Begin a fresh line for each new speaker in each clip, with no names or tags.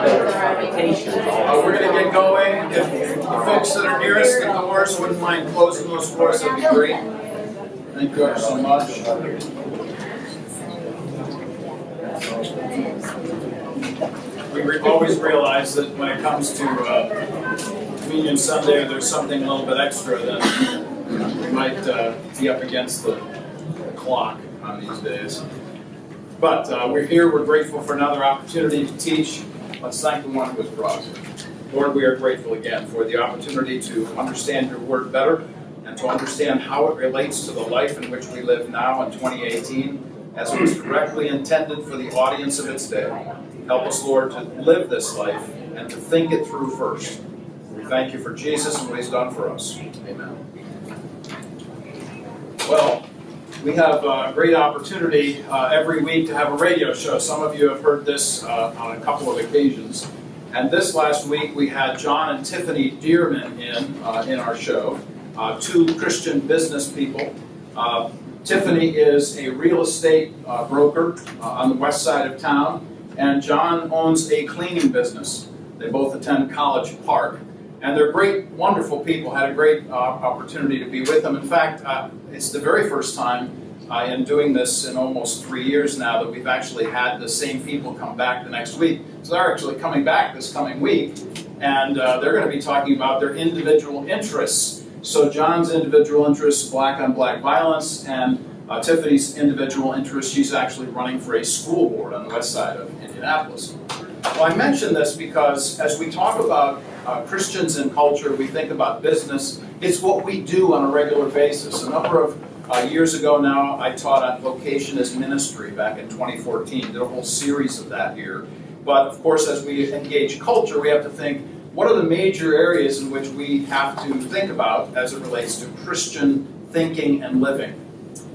We're going to get going. If the folks that are nearest the doors wouldn't mind closing those for us, that'd be great. Thank you ever so much. We always realize that when it comes to Communion Sunday, there's something a little bit extra that we might be up against the clock on these days. But we're here, we're grateful for another opportunity to teach. Let's thank the one who has brought us. Lord, we are grateful again for the opportunity to understand your word better and to understand how it relates to the life in which we live now in 2018 as it was directly intended for the audience of its day. Help us, Lord, to live this life and to think it through first. We thank you for Jesus and what he's done for us. Amen. Well, we have a great opportunity every week to have a radio show. Some of you have heard this on a couple of occasions. And this last week we had John and Tiffany Dearman in our show, two Christian business people. Tiffany is a real estate broker on the west side of town, and John owns a cleaning business. They both attend College Park. And they're great, wonderful people. Had a great opportunity to be with them. In fact, it's the very first time in doing this in almost 3 years now that we've actually had the same people come back the next week. So they're actually coming back this coming week, and they're going to be talking about their individual interests. So John's individual interests, black on black violence, and Tiffany's individual interest, she's actually running for a school board on the west side of Indianapolis. Well, I mention this because as we talk about Christians and culture, we think about business. It's what we do on a regular basis. A number of years ago now, I taught on vocation as ministry back in 2014. Did a whole series of that here. But of course, as we engage culture, we have to think, what are the major areas in which we have to think about as it relates to Christian thinking and living?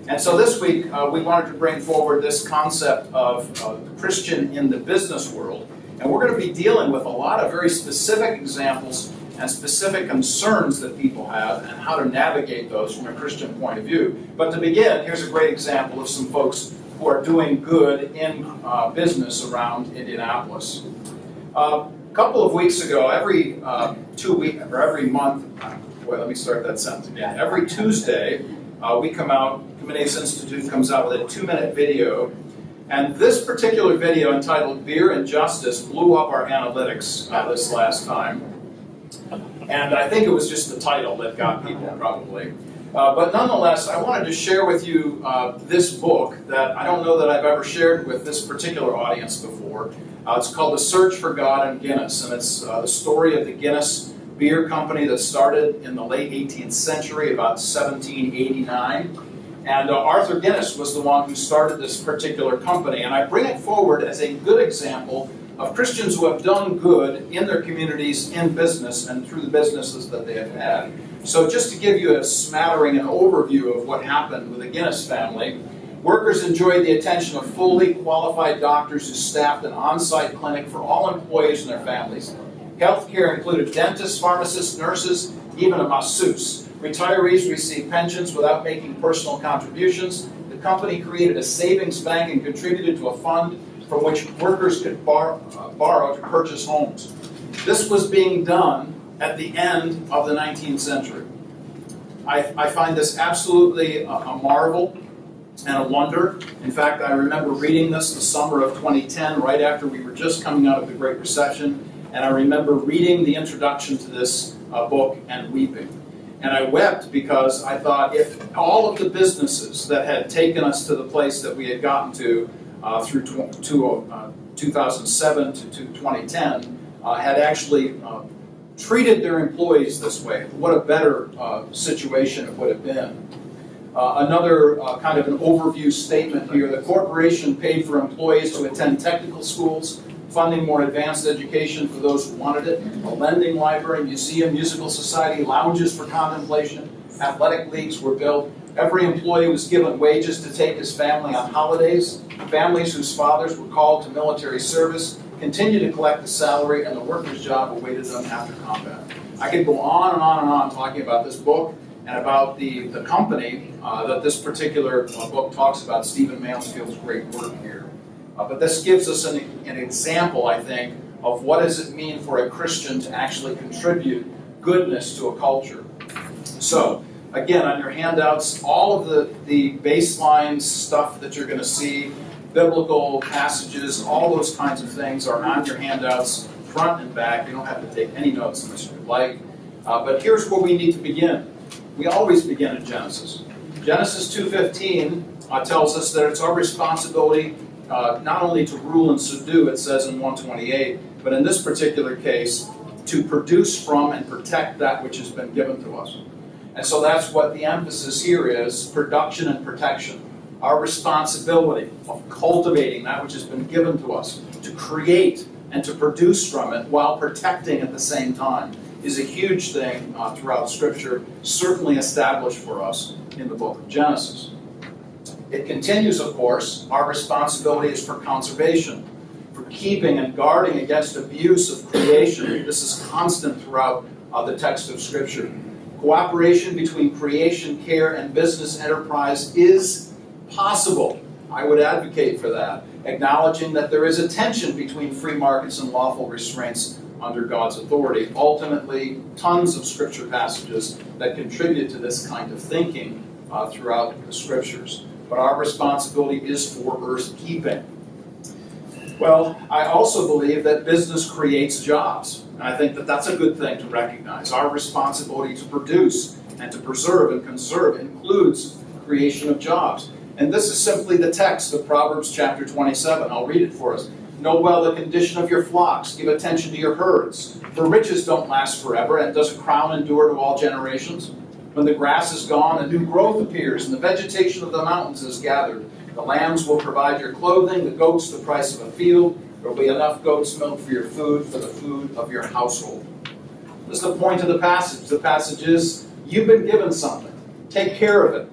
And so this week, we wanted to bring forward this concept of Christian in the business world. And we're going to be dealing with a lot of very specific examples and specific concerns that people have and how to navigate those from a Christian point of view. But to begin, here's a great example of some folks who are doing good in business around Indianapolis. A couple of weeks ago, every 2 weeks or every month, let me start that sentence again. Every Tuesday, we come out, Comenius Institute comes out with a 2-minute video. And this particular video entitled Beer and Justice blew up our analytics this last time. And I think it was just the title that got people probably. But nonetheless, I wanted to share with you this book that I don't know that I've ever shared with this particular audience before. It's called The Search for God in Guinness. And it's the story of the Guinness beer company that started in the late 18th century, about 1789. And Arthur Guinness was the one who started this particular company. And I bring it forward as a good example of Christians who have done good in their communities, in business, and through the businesses that they have had. So just to give you a smattering and overview of what happened with the Guinness family, workers enjoyed the attention of fully qualified doctors who staffed an on-site clinic for all employees and their families. Healthcare included dentists, pharmacists, nurses, even a masseuse. Retirees received pensions without making personal contributions. The company created a savings bank and contributed to a fund from which workers could borrow to purchase homes. This was being done at the end of the 19th century. I find this absolutely a marvel and a wonder. In fact, I remember reading this the summer of 2010, right after we were just coming out of the Great Recession, and I remember reading the introduction to this book and weeping. And I wept because I thought if all of the businesses that had taken us to the place that we had gotten to through 2007 to 2010 had actually treated their employees this way, what a better situation it would have been. Another kind of an overview statement here. The corporation paid for employees to attend technical schools, funding more advanced education for those who wanted it, a lending library, museum, musical society, lounges for contemplation, athletic leagues were built. Every employee was given wages to take his family on holidays. Families whose fathers were called to military service continued to collect the salary, and the worker's job awaited them after combat. I could go on and on and on talking about this book and about the company that this particular book talks about, Stephen Mansfield's great work here. But this gives us an example, I think, of what does it mean for a Christian to actually contribute goodness to a culture. So, again, on your handouts, all of the baseline stuff that you're going to see, biblical passages, all those kinds of things are on your handouts, front and back. You don't have to take any notes unless you'd like. But here's where we need to begin. We always begin in Genesis. Genesis 2:15 tells us that it's our responsibility not only to rule and subdue, it says in 128, but in this particular case, to produce from and protect that which has been given to us. And so that's what the emphasis here is, production and protection. Our responsibility of cultivating that which has been given to us, to create and to produce from it while protecting at the same time, is a huge thing throughout Scripture, certainly established for us in the book of Genesis. It continues, of course, our responsibility is for conservation, for keeping and guarding against abuse of creation. This is constant throughout the text of Scripture. Cooperation between creation care and business enterprise is possible. I would advocate for that, acknowledging that there is a tension between free markets and lawful restraints under God's authority. Ultimately, tons of Scripture passages that contribute to this kind of thinking throughout the Scriptures. But our responsibility is for earth keeping. Well, I also believe that business creates jobs. And I think that that's a good thing to recognize. Our responsibility to produce and to preserve and conserve includes creation of jobs. And this is simply the text of Proverbs chapter 27. I'll read it for us. Know well the condition of your flocks. Give attention to your herds. For riches don't last forever, and does a crown endure to all generations? When the grass is gone, a new growth appears, and the vegetation of the mountains is gathered. The lambs will provide your clothing, the goats the price of a field. There will be enough goat's milk for your food, for the food of your household. This is the point of the passage. The passage is, you've been given something. Take care of it.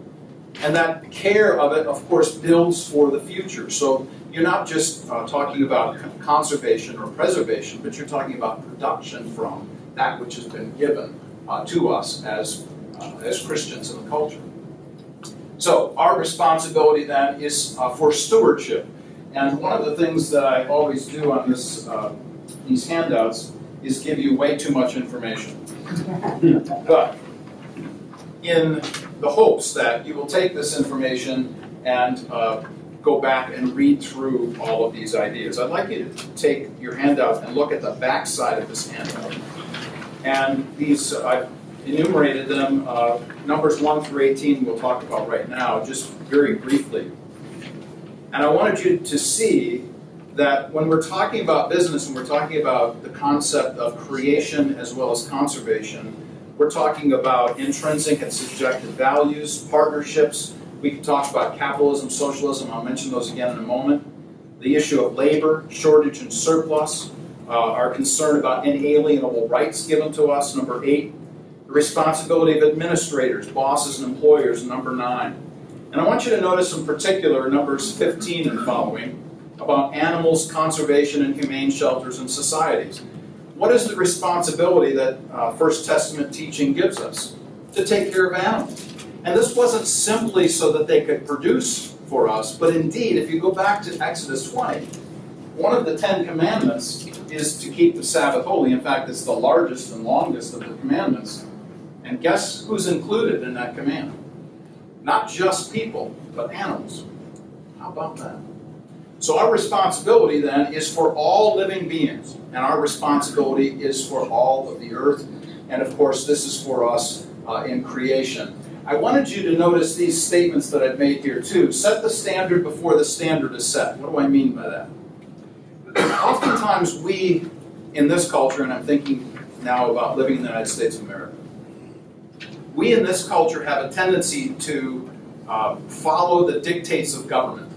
And that care of it, of course, builds for the future. So you're not just talking about conservation or preservation, but you're talking about production from that which has been given to us as Christians in the culture. So our responsibility then is for stewardship. And one of the things that I always do on these handouts is give you way too much information. But in the hopes that you will take this information and go back and read through all of these ideas, I'd like you to take your handout and look at the back side of this handout. And these, I've enumerated them, numbers 1 through 18 we'll talk about right now, just very briefly. And I wanted you to see that when we're talking about business and we're talking about the concept of creation as well as conservation, we're talking about intrinsic and subjective values, partnerships. We can talk about capitalism, socialism. I'll mention those again in a moment. The issue of labor, shortage and surplus, our concern about inalienable rights given to us, number 8. The responsibility of administrators, bosses, and employers, number 9. And I want you to notice in particular numbers 15 and following about animals, conservation, and humane shelters and societies. What is the responsibility that First Testament teaching gives us? To take care of animals. And this wasn't simply so that they could produce for us, but indeed, if you go back to Exodus 20, one of the 10 commandments is to keep the Sabbath holy. In fact, it's the largest and longest of the commandments. And guess who's included in that command? Not just people, but animals. How about that? So our responsibility then is for all living beings, and our responsibility is for all of the earth. And of course, this is for us in creation. I wanted you to notice these statements that I've made here too. Set the standard before the standard is set. What do I mean by that? Oftentimes we, in this culture, and I'm thinking now about living in the United States of America, we in this culture have a tendency to follow the dictates of government.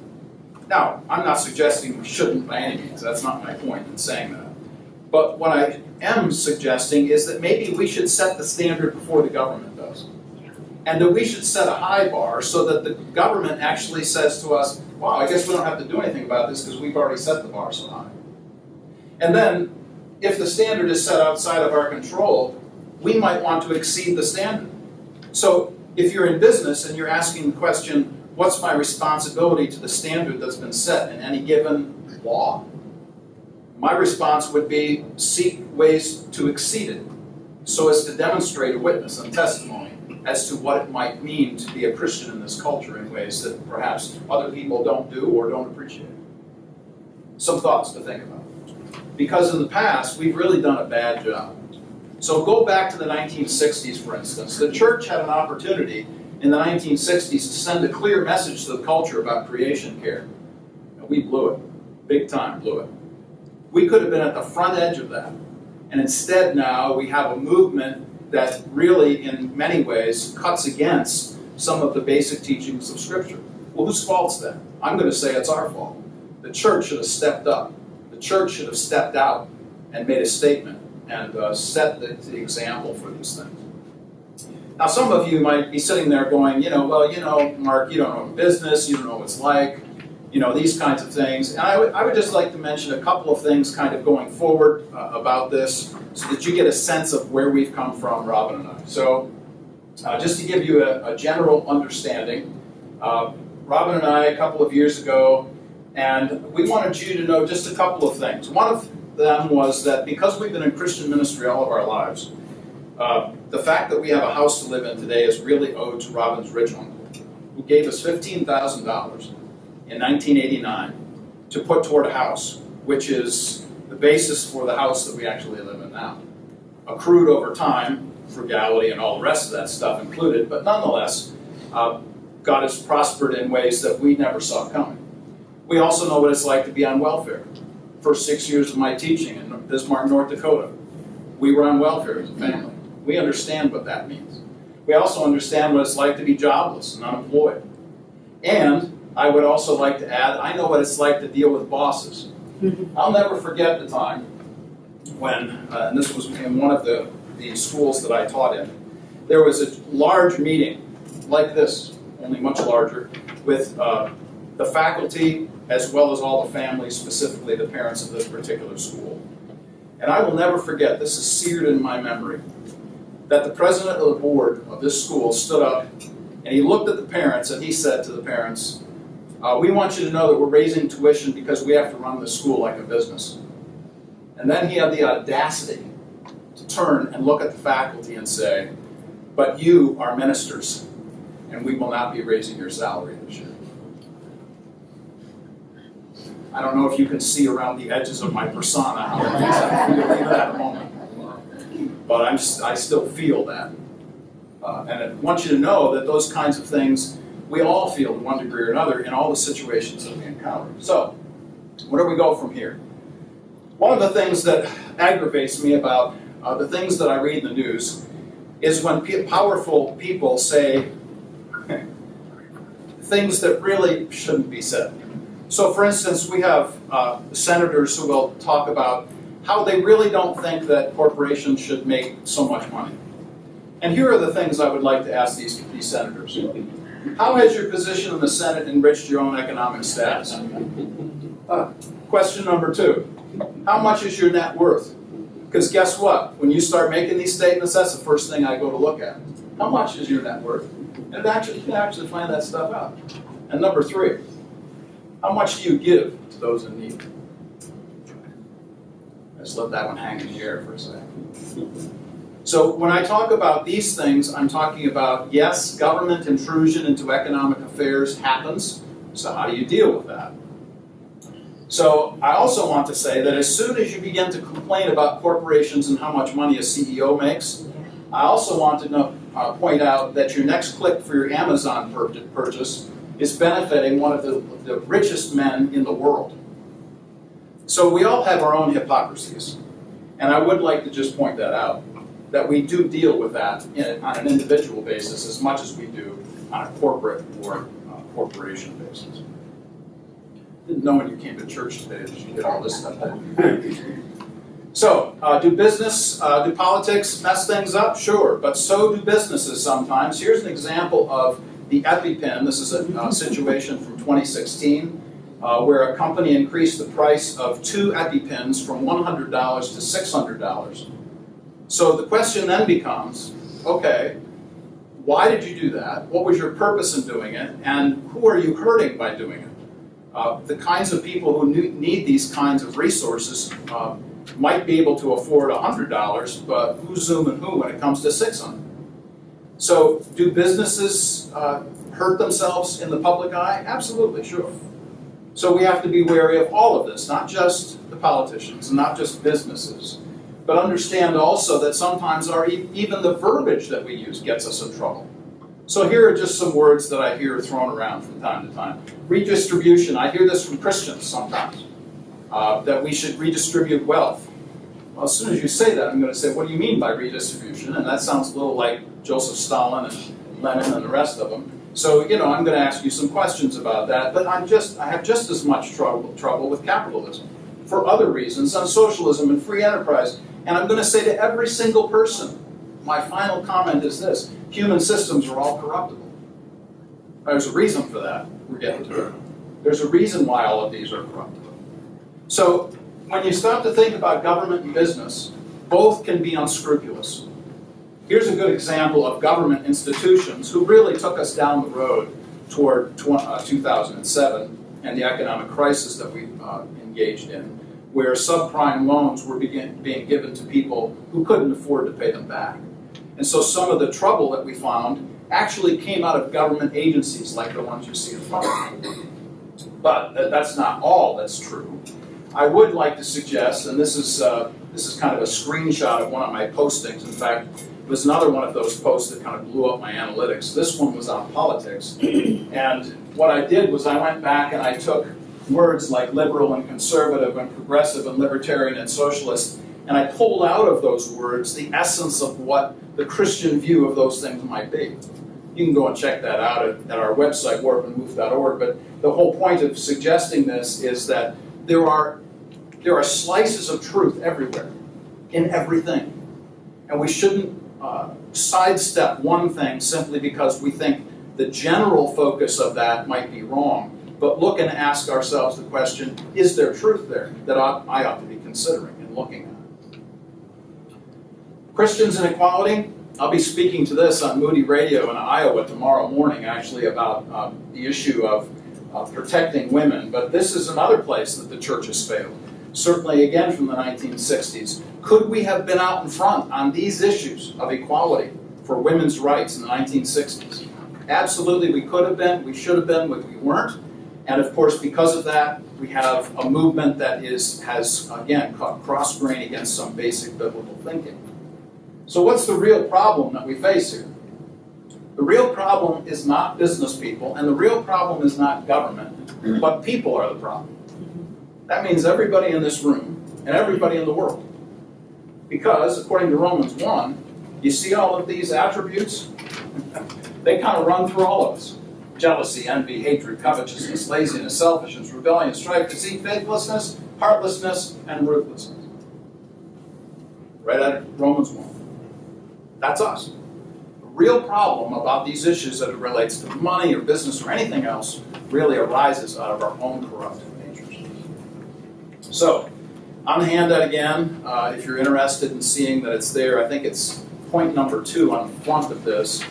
Now, I'm not suggesting we shouldn't by any means. That's not my point in saying that. But what I am suggesting is that maybe we should set the standard before the government does. And that we should set a high bar so that the government actually says to us, wow, I guess we don't have to do anything about this because we've already set the bar so high. And then, if the standard is set outside of our control, we might want to exceed the standard. So, if you're in business and you're asking the question, what's my responsibility to the standard that's been set in any given law? My response would be seek ways to exceed it, so as to demonstrate a witness and testimony as to what it might mean to be a Christian in this culture in ways that perhaps other people don't do or don't appreciate. Some thoughts to think about. Because in the past, we've really done a bad job. So go back to the 1960s, for instance. The church had an opportunity in the 1960s to send a clear message to the culture about creation care. And we blew it. Big time blew it. We could have been at the front edge of that. And instead now we have a movement that really, in many ways, cuts against some of the basic teachings of Scripture. Well, whose fault's that? I'm going to say it's our fault. The church should have stepped up. The church should have stepped out and made a statement and set the example for these things. Now, some of you might be sitting there going, Mark, you don't know business, you don't know what it's like, these kinds of things. And I would just like to mention a couple of things kind of going forward about this so that you get a sense of where we've come from, Robin and I. So just to give you a general understanding, Robin and I, a couple of years ago, and we wanted you to know just a couple of things. One of them was that because we've been in Christian ministry all of our lives, the fact that we have a house to live in today is really owed to Robin's rich uncle, who gave us $15,000 in 1989 to put toward a house, which is the basis for the house that we actually live in now. Accrued over time, frugality and all the rest of that stuff included, but nonetheless, God has prospered in ways that we never saw coming. We also know what it's like to be on welfare. First 6 years of my teaching in Bismarck, North Dakota, we were on welfare as a family. We understand what that means. We also understand what it's like to be jobless and unemployed. And I would also like to add, I know what it's like to deal with bosses. I'll never forget the time when, and this was in one of the schools that I taught in, there was a large meeting like this, only much larger, with the faculty as well as all the families, specifically the parents of this particular school. And I will never forget, this is seared in my memory, that the president of the board of this school stood up and he looked at the parents and he said to the parents, we want you to know that we're raising tuition because we have to run this school like a business. And then he had the audacity to turn and look at the faculty and say, but you are ministers and we will not be raising your salary this year. I don't know if you can see around the edges of my persona how it makes that feel even at the moment. But I still feel that. And I want you to know that those kinds of things we all feel to one degree or another in all the situations that we encounter. So, where do we go from here? One of the things that aggravates me about the things that I read in the news is when powerful people say things that really shouldn't be said. So, for instance, we have senators who will talk about how they really don't think that corporations should make so much money. And here are the things I would like to ask these senators. How has your position in the Senate enriched your own economic status? Question number 2. How much is your net worth? Because guess what? When you start making these statements, that's the first thing I go to look at. How much is your net worth? And you can actually find that stuff out. And number 3. How much do you give to those in need? Let's let that one hang in the air for a second. So when I talk about these things, I'm talking about, yes, government intrusion into economic affairs happens. So how do you deal with that? So I also want to say that as soon as you begin to complain about corporations and how much money a CEO makes, I also want to point out that your next click for your Amazon purchase is benefiting one of the richest men in the world. So we all have our own hypocrisies. And I would like to just point that out, that we do deal with that on an individual basis as much as we do on a corporate or corporation basis. Didn't know when you came to church today that you did all this stuff. So, do politics mess things up? Sure, but so do businesses sometimes. Here's an example of the EpiPen. This is a situation from 2016 where a company increased the price of 2 EpiPens from $100 to $600. So the question then becomes, okay, why did you do that? What was your purpose in doing it? And who are you hurting by doing it? The kinds of people who need these kinds of resources might be able to afford $100, but who's zooming who when it comes to $600? So do businesses hurt themselves in the public eye? Absolutely, sure. So we have to be wary of all of this, not just the politicians, and not just businesses, but understand also that sometimes even the verbiage that we use gets us in trouble. So here are just some words that I hear thrown around from time to time. Redistribution, I hear this from Christians sometimes, that we should redistribute wealth. Well, as soon as you say that, I'm going to say, what do you mean by redistribution? And that sounds a little like Joseph Stalin and Lenin and the rest of them. So, I'm going to ask you some questions about that, but I have just as much trouble with capitalism for other reasons, on socialism and free enterprise. And I'm going to say to every single person, my final comment is this: human systems are all corruptible. There's a reason for that. We're getting to it. There's a reason why all of these are corruptible. So when you stop to think about government and business, both can be unscrupulous. Here's a good example of government institutions who really took us down the road toward 2007 and the economic crisis that we engaged in, where subprime loans were being given to people who couldn't afford to pay them back. And so some of the trouble that we found actually came out of government agencies like the ones you see in front of me. But that's not all that's true. I would like to suggest, and this is kind of a screenshot of one of my postings. In fact, it was another one of those posts that kind of blew up my analytics. This one was on politics. And what I did was I went back and I took words like liberal and conservative and progressive and libertarian and socialist, and I pulled out of those words the essence of what the Christian view of those things might be. You can go and check that out at our website, warpandwoof.org, but the whole point of suggesting this is that there are slices of truth everywhere, in everything. And we shouldn't sidestep one thing simply because we think the general focus of that might be wrong, but look and ask ourselves the question, is there truth there that I ought to be considering and looking at? Christians and equality, I'll be speaking to this on Moody Radio in Iowa tomorrow morning, actually, about the issue of protecting women, but this is another place that the church has failed. Certainly, again, from the 1960s. Could we have been out in front on these issues of equality for women's rights in the 1960s? Absolutely, we could have been, we should have been, but we weren't. And of course, because of that, we have a movement that has again, cross-grain against some basic biblical thinking. So what's the real problem that we face here? The real problem is not business people, and the real problem is not government, but people are the problem. That means everybody in this room and everybody in the world. Because, according to Romans 1, you see all of these attributes? They kind of run through all of us. Jealousy, envy, hatred, covetousness, laziness, selfishness, rebellion, strife, deceit, faithlessness, heartlessness, and ruthlessness. Right out of Romans 1. That's us. The real problem about these issues that it relates to money or business or anything else really arises out of our own corrupt natures. So, on the handout again, if you're interested in seeing that it's there, I think it's point number 2 on the front of this.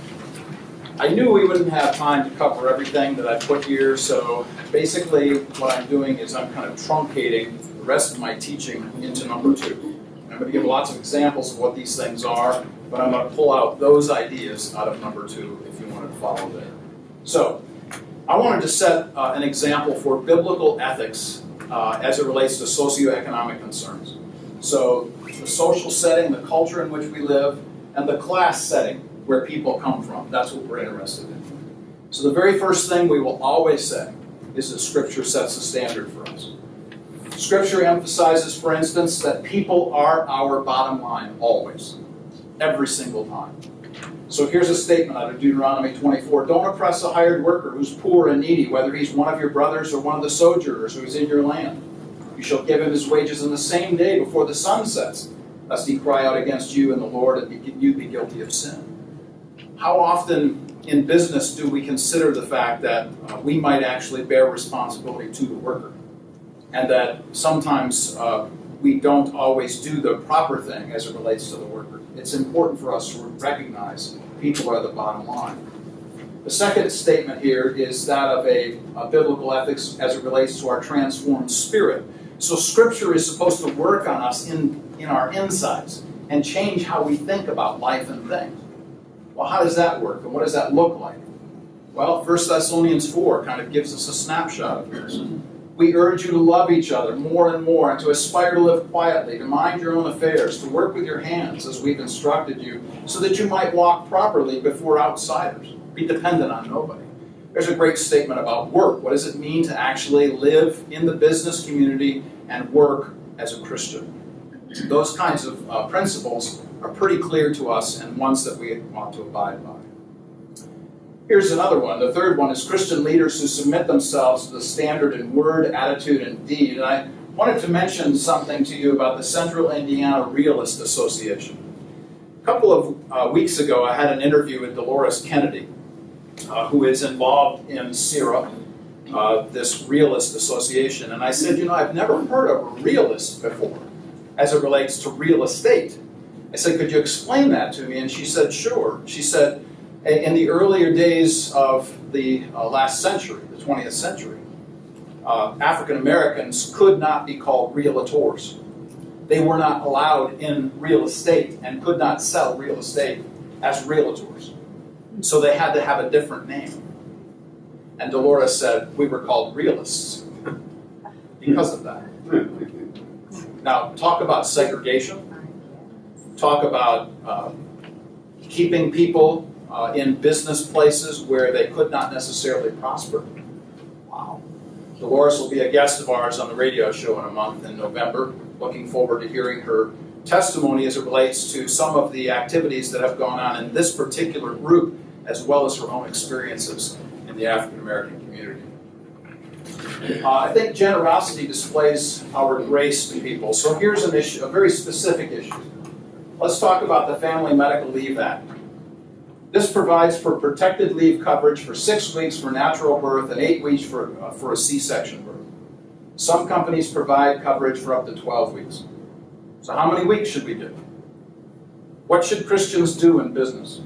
I knew we wouldn't have time to cover everything that I put here, so basically what I'm doing is I'm kind of truncating the rest of my teaching into number 2. I'm going to give lots of examples of what these things are, but I'm going to pull out those ideas out of number 2 if you wanted to follow there. So, I wanted to set an example for biblical ethics as it relates to socioeconomic concerns. So, the social setting, the culture in which we live, and the class setting where people come from. That's what we're interested in. So the very first thing we will always say is that Scripture sets a standard for us. Scripture emphasizes, for instance, that people are our bottom line, always. Every single time. So here's a statement out of Deuteronomy 24. Don't oppress a hired worker who's poor and needy, whether he's one of your brothers or one of the sojourners who is in your land. You shall give him his wages in the same day before the sun sets, lest he cry out against you and the Lord and you be guilty of sin. How often in business do we consider the fact that we might actually bear responsibility to the worker, and that sometimes we don't always do the proper thing as it relates to the worker? It's important for us to recognize people are the bottom line. The second statement here is that of a biblical ethics as it relates to our transformed spirit. So Scripture is supposed to work on us in our insides and change how we think about life and things. Well, how does that work, and what does that look like? Well, 1 Thessalonians 4 kind of gives us a snapshot of this. We urge you to love each other more and more, and to aspire to live quietly, to mind your own affairs, to work with your hands as we've instructed you, so that you might walk properly before outsiders. Be dependent on nobody. There's a great statement about work. What does it mean to actually live in the business community and work as a Christian? Those kinds of principles are pretty clear to us and ones that we want to abide by. Here's another one. The third one is Christian leaders who submit themselves to the standard in word, attitude, and deed. And I wanted to mention something to you about the Central Indiana Realist Association. A couple of weeks ago, I had an interview with Dolores Kennedy, who is involved in CIRA, this realist association. And I said, I've never heard of a realist before as it relates to real estate. I said, could you explain that to me? And she said, sure. She said, in the earlier days of the last century, the 20th century, African Americans could not be called realtors. They were not allowed in real estate and could not sell real estate as realtors. So they had to have a different name. And Dolores said, we were called realists because of that. Now, talk about segregation. Talk about keeping people in business places where they could not necessarily prosper. Wow. Dolores will be a guest of ours on the radio show in a month in November. Looking forward to hearing her testimony as it relates to some of the activities that have gone on in this particular group, as well as her own experiences in the African American community. I think generosity displays our grace to people. So here's an issue, a very specific issue. Let's talk about the Family Medical Leave Act. This provides for protected leave coverage for 6 weeks for natural birth and 8 weeks for a C-section birth. Some companies provide coverage for up to 12 weeks. So how many weeks should we do? What should Christians do in business?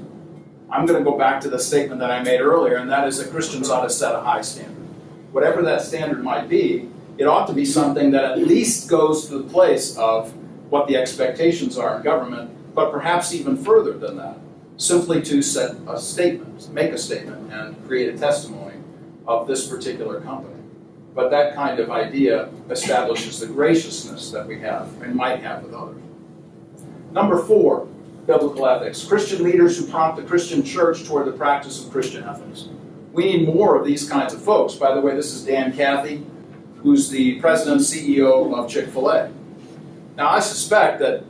I'm going to go back to the statement that I made earlier, and that is that Christians ought to set a high standard. Whatever that standard might be, it ought to be something that at least goes to the place of what the expectations are in government, but perhaps even further than that. Simply to set a statement, make a statement, and create a testimony of this particular company. But that kind of idea establishes the graciousness that we have and might have with others. Number 4, biblical ethics. Christian leaders who prompt the Christian church toward the practice of Christian ethics. We need more of these kinds of folks. By the way, this is Dan Cathy, who's the president and CEO of Chick-fil-A. Now, I suspect that,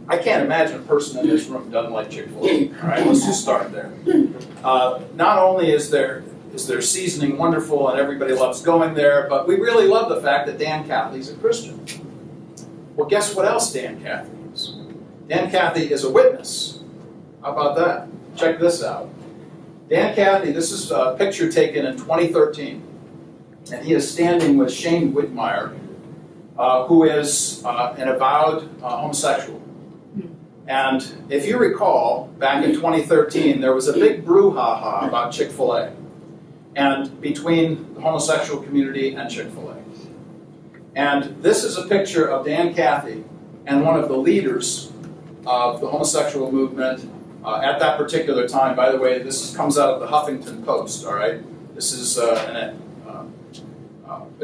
I can't imagine a person in this room who doesn't like Chick-fil-A. All right, let's just start there. Not only is their seasoning wonderful and everybody loves going there, but we really love the fact that Dan Cathy's a Christian. Well, guess what else Dan Cathy is? Dan Cathy is a witness. How about that? Check this out. Dan Cathy, this is a picture taken in 2013, and he is standing with Shane Whitmire, who is an avowed homosexual. And if you recall, back in 2013, there was a big brouhaha about Chick-fil-A, and between the homosexual community and Chick-fil-A. And this is a picture of Dan Cathy and one of the leaders of the homosexual movement at that particular time. By the way, this comes out of the Huffington Post, all right? This is a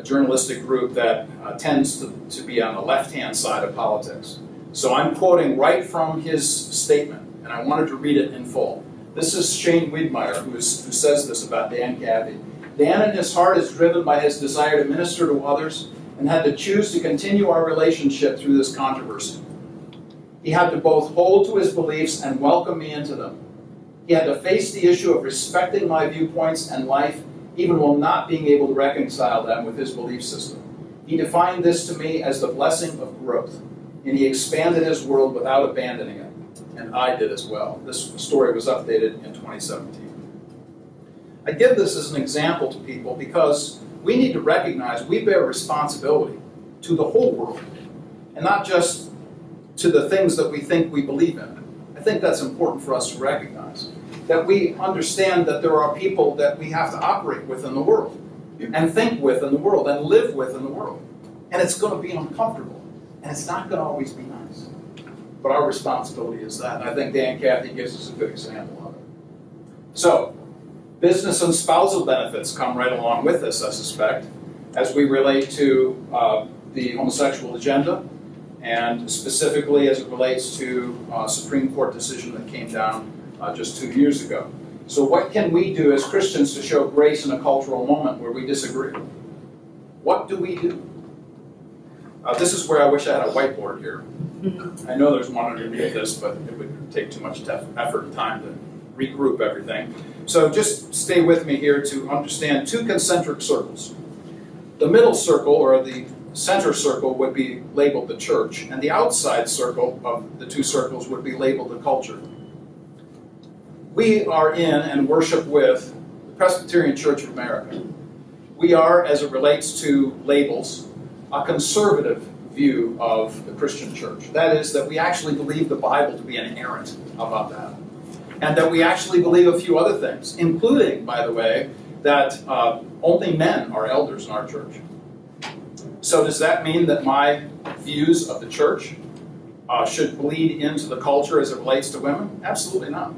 journalistic group that tends to be on the left-hand side of politics. So I'm quoting right from his statement, and I wanted to read it in full. This is Shane Whitmire, who says this about Dan Cathy. Dan in his heart is driven by his desire to minister to others and had to choose to continue our relationship through this controversy. He had to both hold to his beliefs and welcome me into them. He had to face the issue of respecting my viewpoints and life, even while not being able to reconcile them with his belief system. He defined this to me as the blessing of growth, and he expanded his world without abandoning it. And I did as well. This story was updated in 2017. I give this as an example to people because we need to recognize we bear responsibility to the whole world, and not just to the things that we think we believe in. I think that's important for us to recognize. that we understand that there are people that we have to operate with in the world, and think with in the world, and live with in the world. And it's going to be uncomfortable, and it's not going to always be nice. But our responsibility is that. And I think Dan Cathy gives us a good example of it. So, business and spousal benefits come right along with this, I suspect, as we relate to the homosexual agenda, and specifically as it relates to a Supreme Court decision that came down just 2 years ago. So what can we do as Christians to show grace in a cultural moment where we disagree? What do we do? This is where I wish I had a whiteboard here. I know there's one underneath this, but it would take too much effort and time to regroup everything. So just stay with me here to understand two concentric circles. The middle circle, or the center circle, would be labeled the church, and the outside circle of the two circles would be labeled the culture. We are in and worship with the Presbyterian Church of America. We are, as it relates to labels, a conservative view of the Christian church. That is, that we actually believe the Bible to be inerrant. How about that? And that we actually believe a few other things, including, by the way, that only men are elders in our church. So does that mean that my views of the church should bleed into the culture as it relates to women? Absolutely not.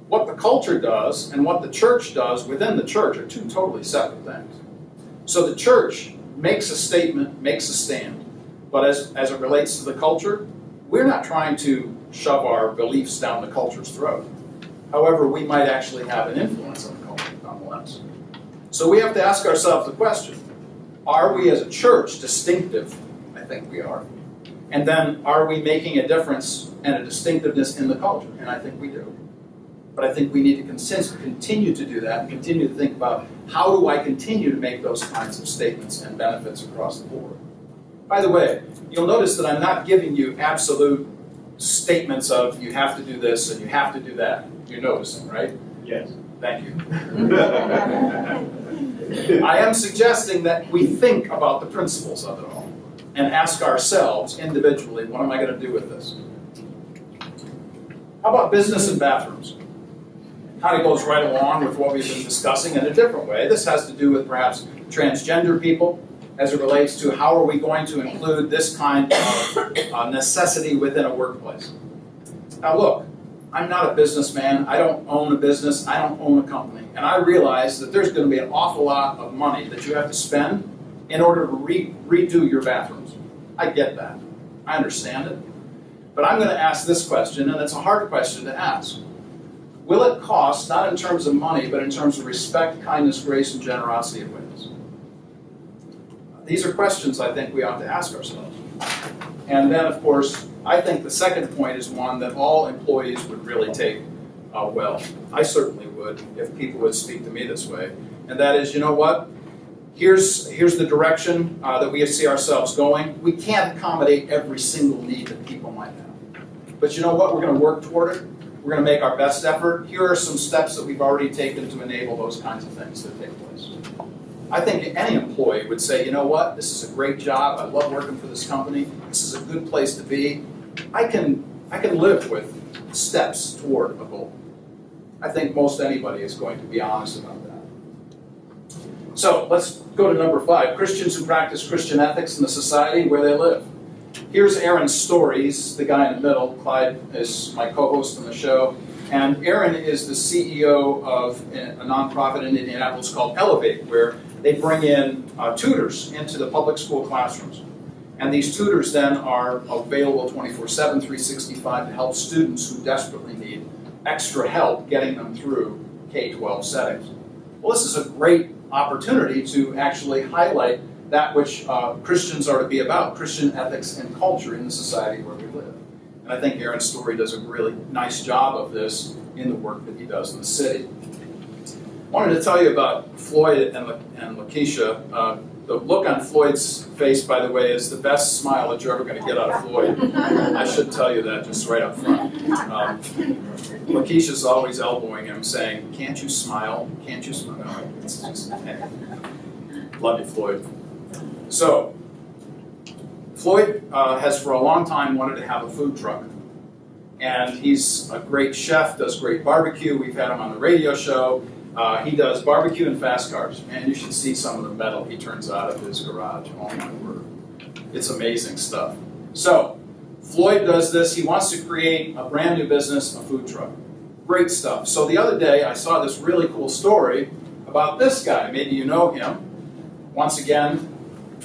What the culture does and what the church does within the church are two totally separate things. So the church makes a statement, makes a stand, but as it relates to the culture, we're not trying to shove our beliefs down the culture's throat. However, we might actually have an influence on the culture, nonetheless. So we have to ask ourselves the question, are we as a church distinctive? I think we are. And then, are we making a difference and a distinctiveness in the culture? And I think we do. But I think we need to continue to do that and continue to think about how do I continue to make those kinds of statements and benefits across the board. By the way, you'll notice that I'm not giving you absolute statements of you have to do this and you have to do that. You're noticing, right?
Yes.
Thank you. I am suggesting that we think about the principles of it all and ask ourselves individually, what am I going to do with this? How about business and bathrooms? Kind of goes right along with what we've been discussing in a different way. This has to do with perhaps transgender people as it relates to how are we going to include this kind of necessity within a workplace. Now look, I'm not a businessman. I don't own a business. I don't own a company. And I realize that there's going to be an awful lot of money that you have to spend in order to redo your bathrooms. I get that. I understand it. But I'm going to ask this question, and it's a hard question to ask. Will it cost, not in terms of money, but in terms of respect, kindness, grace, and generosity of witness? These are questions I think we ought to ask ourselves. And then, of course, I think the second point is one that all employees would really take well. I certainly would if people would speak to me this way. And that is, you know what? Here's the direction that we see ourselves going. We can't accommodate every single need that people might have. But you know what? We're going to work toward it. We're going to make our best effort. Here are some steps that we've already taken to enable those kinds of things to take place. I think any employee would say, you know what? This is a great job. I love working for this company. This is a good place to be. I can live with steps toward a goal. I think most anybody is going to be honest about that. So let's go to number 5. Christians who practice Christian ethics in the society where they live. Here's Aaron Story. He's the guy in the middle. Clyde is my co-host on the show. And Aaron is the CEO of a nonprofit in Indianapolis called Elevate, where they bring in tutors into the public school classrooms. And these tutors then are available 24/7, 365 to help students who desperately need extra help getting them through K-12 settings. Well, this is a great opportunity to actually highlight that which Christians are to be about, Christian ethics and culture in the society where we live. And I think Aaron Story does a really nice job of this in the work that he does in the city. I wanted to tell you about Floyd and Lakeisha. The look on Floyd's face, by the way, is the best smile that you're ever going to get out of Floyd. I should tell you that just right up front. Lakeisha's always elbowing him, saying, "Can't you smile? Can't you smile?" No, it's just, hey. Love you, Floyd. So, Floyd has for a long time wanted to have a food truck. And he's a great chef, does great barbecue. We've had him on the radio show. He does barbecue and fast cars. Man, you should see some of the metal he turns out of his garage. Oh my word. It's amazing stuff. So, Floyd does this. He wants to create a brand new business, a food truck. Great stuff. So the other day I saw this really cool story about this guy. Maybe you know him. Once again,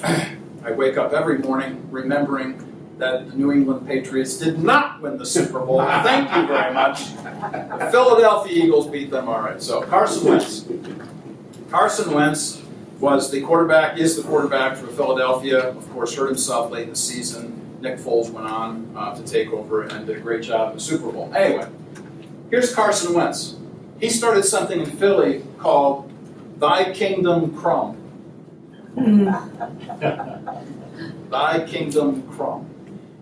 I wake up every morning remembering that the New England Patriots did not win the Super Bowl. Thank you very much. The Philadelphia Eagles beat them all right. So Carson Wentz. Carson Wentz is the quarterback for Philadelphia. Of course, hurt himself late in the season. Nick Foles went on to take over and did a great job in the Super Bowl. Anyway, here's Carson Wentz. He started something in Philly called Thy Kingdom Crumb. Thy Kingdom Crumb.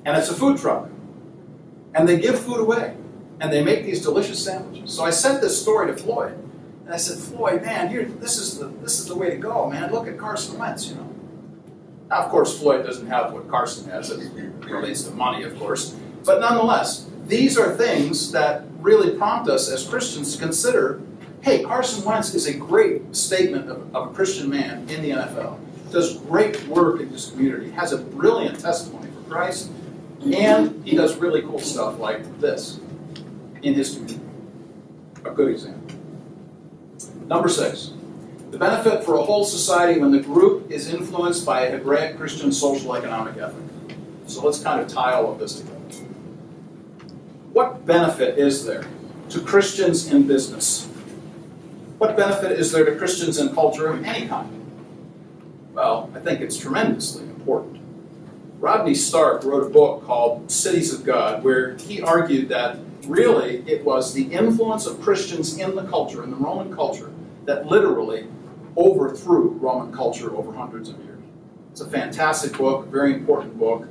And it's a food truck. And they give food away. And they make these delicious sandwiches. So I sent this story to Floyd. And I said, Floyd, man, this is the way to go, man. Look at Carson Wentz, you know. Now, of course, Floyd doesn't have what Carson has. It relates to money, of course. But nonetheless, these are things that really prompt us as Christians to consider, hey, Carson Wentz is a great statement of a Christian man in the NFL. Does great work in his community, has a brilliant testimony for Christ, and he does really cool stuff like this in his community. A good example. Number 6. The benefit for a whole society when the group is influenced by a Hebraic Christian social economic ethic. So let's kind of tie all of this together. What benefit is there to Christians in business? What benefit is there to Christians in culture of any kind? Well, I think it's tremendously important. Rodney Stark wrote a book called Cities of God, where he argued that really it was the influence of Christians in the culture, in the Roman culture, that literally overthrew Roman culture over hundreds of years. It's a fantastic book, a very important book.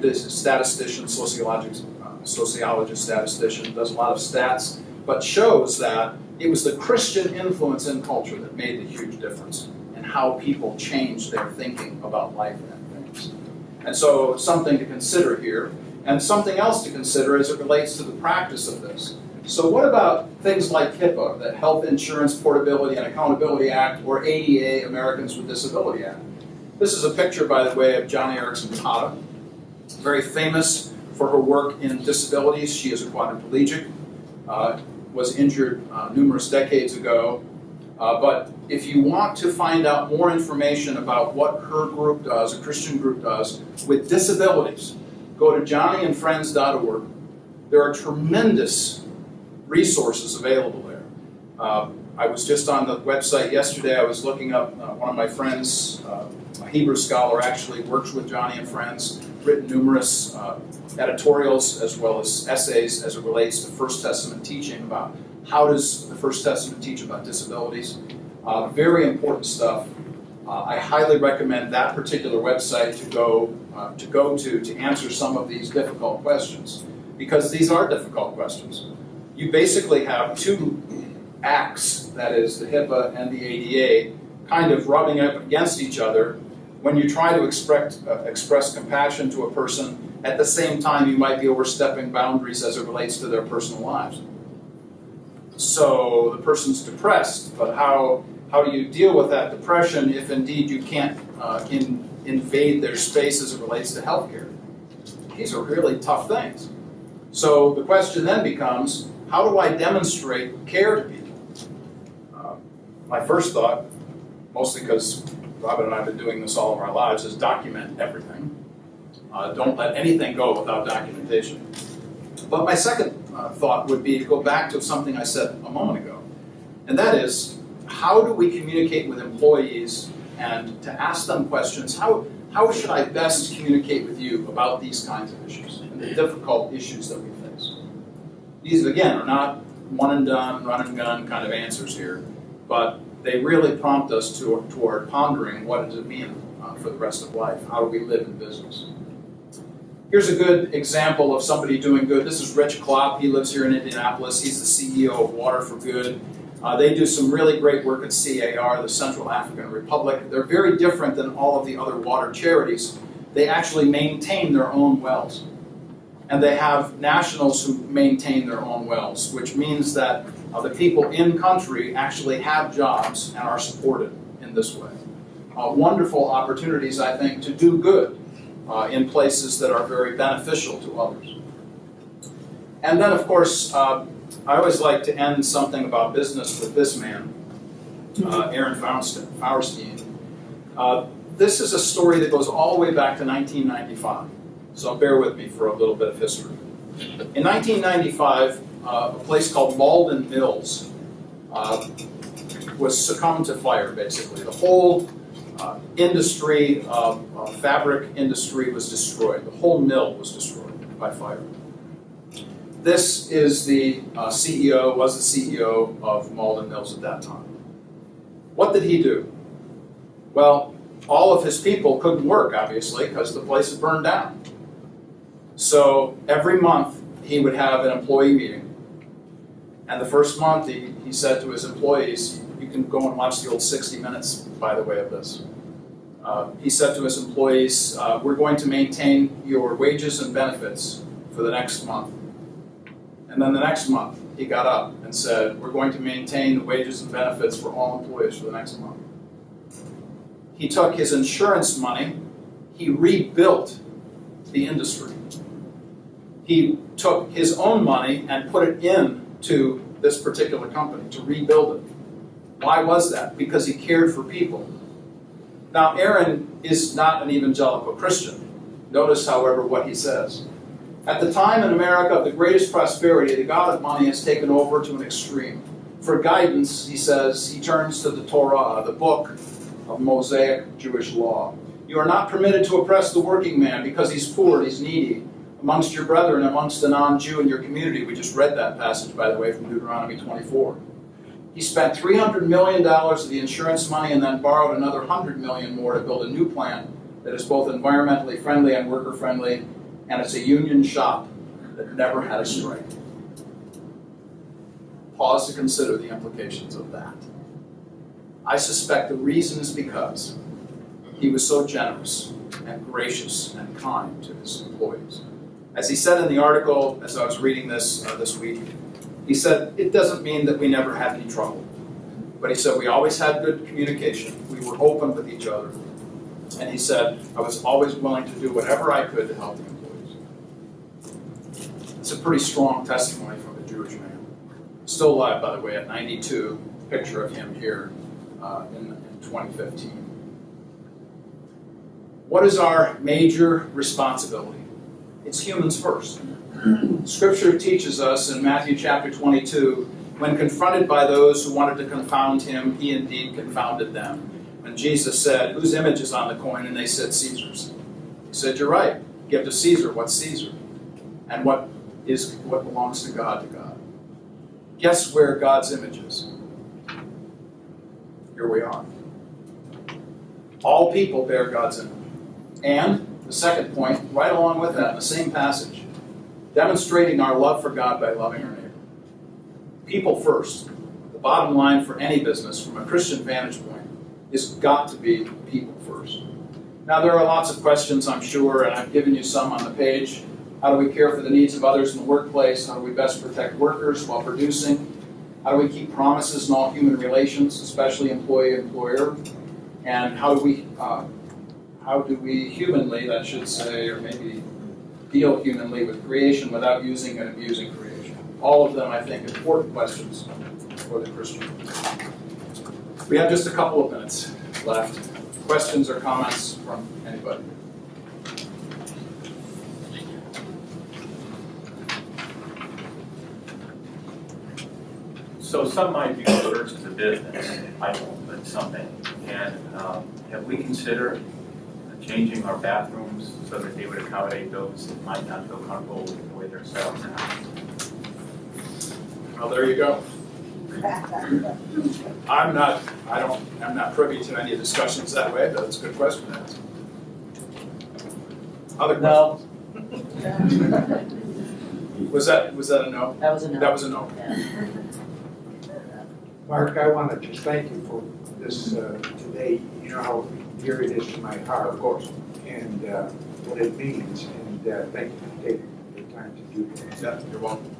He is a statistician, sociologist statistician, does a lot of stats, but shows that it was the Christian influence in culture that made the huge difference in how people changed their thinking about life and things. And so something to consider here, and something else to consider as it relates to the practice of this. So what about things like HIPAA, the Health Insurance Portability and Accountability Act, or ADA, Americans with Disability Act? This is a picture, by the way, of Joni Eareckson Tada, very famous for her work in disabilities. She is a quadriplegic, was injured numerous decades ago. But if you want to find out more information about what her group does, a Christian group does, with disabilities, go to johnnyandfriends.org. There are tremendous resources available there. I was just on the website yesterday. I was looking up one of my friends, a Hebrew scholar, actually works with Joni and Friends, written numerous editorials as well as essays as it relates to First Testament teaching about how does the First Testament teach about disabilities. Very important stuff. I highly recommend that particular website to go to answer some of these difficult questions, because these are difficult questions. You basically have two acts, that is the HIPAA and the ADA, kind of rubbing up against each other when you try to express compassion to a person. At the same time, you might be overstepping boundaries as it relates to their personal lives. So the person's depressed, but how do you deal with that depression if indeed you can't invade their space as it relates to healthcare? These are really tough things. So the question then becomes, how do I demonstrate care to people? My first thought, mostly because Robin and I have been doing this all of our lives, is document everything. Don't let anything go without documentation. But my second thought would be to go back to something I said a moment ago, and that is, how do we communicate with employees and to ask them questions? How should I best communicate with you about these kinds of issues and the difficult issues that we face? These, again, are not one and done, run and gun kind of answers here, but they really prompt us toward pondering what does it mean for the rest of life. How do we live in business? Here's a good example of somebody doing good. This is Rich Klopp. He lives here in Indianapolis. He's the CEO of Water for Good. They do some really great work at CAR, the Central African Republic. They're very different than all of the other water charities. They actually maintain their own wells. and they have nationals who maintain their own wells, which means that the people in country actually have jobs and are supported in this way. Wonderful opportunities, I think, to do good in places that are very beneficial to others. And then, of course, I always like to end something about business with this man, Aaron Fauerstein. This is a story that goes all the way back to 1995, so bear with me for a little bit of history. In 1995, a place called Malden Mills was succumbed to fire, basically. The whole industry, fabric industry was destroyed. The whole mill was destroyed by fire. This is the CEO, was the CEO of Malden Mills at that time. What did he do? Well, all of his people couldn't work, obviously, because the place had burned down. So every month he would have an employee meeting. And the first month he said to his employees, you can go and watch the old 60 Minutes, by the way, of this. He said to his employees, we're going to maintain your wages and benefits for the next month. And then the next month, he got up and said, we're going to maintain the wages and benefits for all employees for the next month. He took his insurance money, he rebuilt the industry. He took his own money and put it into this particular company to rebuild it. Why was that? Because he cared for people. Now, Aaron is not an evangelical Christian. Notice, however, what he says. At the time in America of the greatest prosperity, the God of money has taken over to an extreme. For guidance, he says, he turns to the Torah, the book of Mosaic Jewish law. You are not permitted to oppress the working man because he's poor, he's needy, amongst your brethren, amongst the non-Jew in your community. We just read that passage, by the way, from Deuteronomy 24. He spent $300 million of the insurance money and then borrowed another $100 million more to build a new plant that is both environmentally friendly and worker friendly, and it's a union shop that never had a strike. Pause to consider the implications of that. I suspect the reason is because he was so generous and gracious and kind to his employees. As he said in the article, as I was reading this this week, he said, it doesn't mean that we never had any trouble. But he said, we always had good communication. We were open with each other. And he said, I was always willing to do whatever I could to help the employees. It's a pretty strong testimony from a Jewish man. Still alive, by the way, at 92. Picture of him here in 2015. What is our major responsibility? It's humans first. Scripture teaches us in Matthew chapter 22, when confronted by those who wanted to confound him, he indeed confounded them. When Jesus said, whose image is on the coin? And they said, Caesar's. He said, you're right. Give to Caesar what's Caesar. And what belongs to God, to God. Guess where God's image is? Here we are. All people bear God's image. And the second point, right along with that, in the same passage, demonstrating our love for God by loving our neighbor. People first. The bottom line for any business, from a Christian vantage point, is got to be people first. Now, there are lots of questions, I'm sure, and I've given you some on the page. How do we care for the needs of others in the workplace? How do we best protect workers while producing? How do we keep promises in all human relations, especially employee-employer? And how do we humanly, that should say, or maybe deal humanly with creation without using and abusing creation? All of them, I think, important questions for the Christian. We have just a couple of minutes left. Questions or comments from anybody?
So some might view church as a business, I don't, but something. And have we considered changing our bathrooms so that they would accommodate those that might not feel comfortable with the way they're set up now?
Well, there you go. I'm not privy to any discussions that way, but it's a good question to ask. Other questions? No. Was that a no?
That was a no.
That was a no.
Yeah.
Mark, I want to just thank you for this today. You know how dear it is to my heart, of course, and what it means. And thank you for taking the time to do that.
Yeah, you're welcome.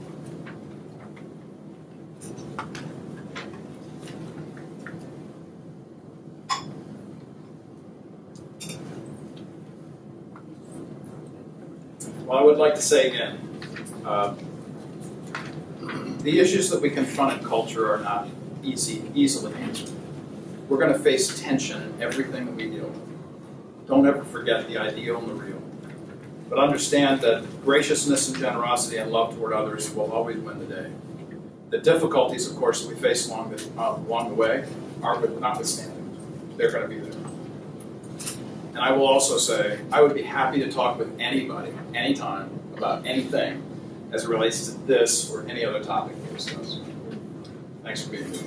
Well, I would like to say again, the issues that we confront in culture are not easily answered. We're going to face tension in everything that we deal with. Don't ever forget the ideal and the real. But understand that graciousness and generosity and love toward others will always win the day. The difficulties, of course, that we face along the way are notwithstanding. They're going to be there. And I will also say, I would be happy to talk with anybody, anytime, about anything as it relates to this or any other topic we discuss. Thanks for being here.